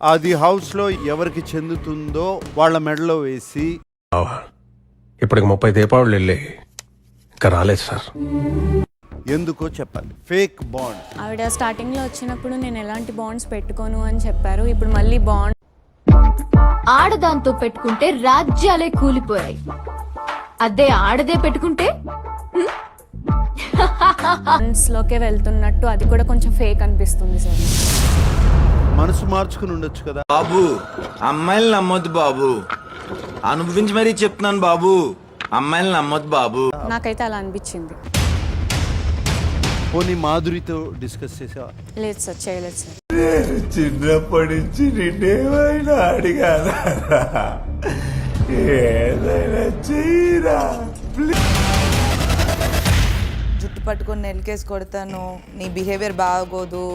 అది హౌస్ లో ఎవరికి చెందుతుందో వాళ్ళ మెడలో వేసి ఇప్పటికి 30 దీపావళి వెళ్ళి ఇంకా రాలేదు సార్. ఎందుకో చెప్పాలి. Fake bond. ఆవిడ స్టార్టింగ్ లో వచ్చినప్పుడు నేను ఎలాంటి బాండ్స్ పెట్టుకోను అని చెప్పారు. ఇప్పుడు మళ్ళీ బాండ్ ఆడదాంతో పెట్టుకుంటే రాజ్యాలే కూలిపోయాయి. అదే ఆడదే పెట్టుకుంటే లోకే వెళ్తున్నట్టు అది కూడా కొంచెం ఫేక్ అనిపిస్తుంది సార్. మనసు మార్చుకుని ఉండొచ్చు కదా. బాబు అమ్మాయిలు నమ్మొద్దు బాబు, అనుభవించి మరీ చెప్తున్నాను బాబు, అమ్మాయిలు నమ్మొద్దు బాబు. నాకైతే అలా అనిపించింది. పోనీ మాధురితో డిస్కస్ చేసావా? లేదు సార్, చేయలేదు సార్. చిన్నప్పటి నుంచి నిన్నేమైనా అడిగానా? ఏదైనా చేయరా. జుట్టు పట్టుకొని నెలకేసి కొడతాను, నీ బిహేవియర్ బాగోదు,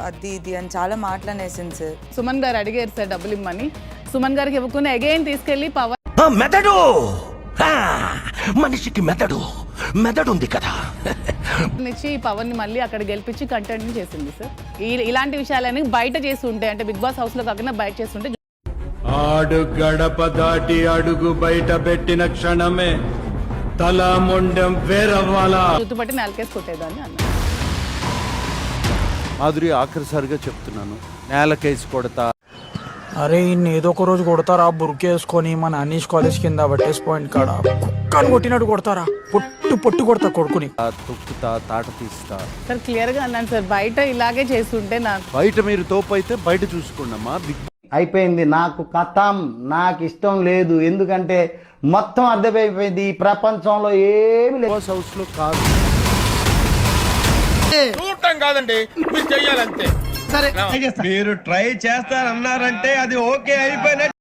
అది ఇది అని చాలా మాట్లాడేసింది సార్. సుమన్ గారు అడిగారు సార్ డబ్బులు ఇమ్మని. సుమన్ గారికి ఇవ్వకుండా అగైన్ తీసుకెళ్లి పవన్ మెదడు మనిషికి మెదడు ఉంది కదా ఇచ్చి పవన్ ని మళ్ళీ అక్కడ గెలిపించి కంటెంట్ చేసింది సార్. ఇలాంటి విషయాలని బయట చేసి ఉంటే, అంటే బిగ్ బాస్ హౌస్ లో కాకుండా బయట చేస్తుంటే, ఆడు గడప దాటి అడుగు బయట పెట్టిన క్షణమే తల మొండెం వేరవ్వాలా గుర్తుపట్టి నెలకేసి కొట్టేదాన్ని అన్న. మాధురి ఆఖరిసారిగా చెప్తున్నాను, నేలకేసి కొడతా. అరే ఇన్ని ఏదో ఒక రోజు కొడతారా బుర్కేసుకొని మన అనీష్ కాలేజ్ కింద పట్టేసి పాయింట్ కాడ కుక్కను కొట్టినట్టు కొడతారా, పొట్టు కొడతా కొడుకుని, తొక్కుతా, తాట తీస్తా. సార్ క్లియర్ గా అన్నాను సార్, బయట ఇలాగే చేస్తుంటే నాకు బయట మీరు తోపు అయితే బయట చూసుకోండమ్మా. అయిపోయింది, నాకు కథం, నాకు ఇష్టం లేదు. ఎందుకంటే మొత్తం అర్థమైపోయింది, ఈ ప్రపంచంలో ఏమి లేదు. హౌస్ లో కాదు, చూడటం కాదండి, మీరు చెయ్యాలంతే. సరే మీరు ట్రై చేస్తారన్నారంటే అది ఓకే అయిపోయినట్టు.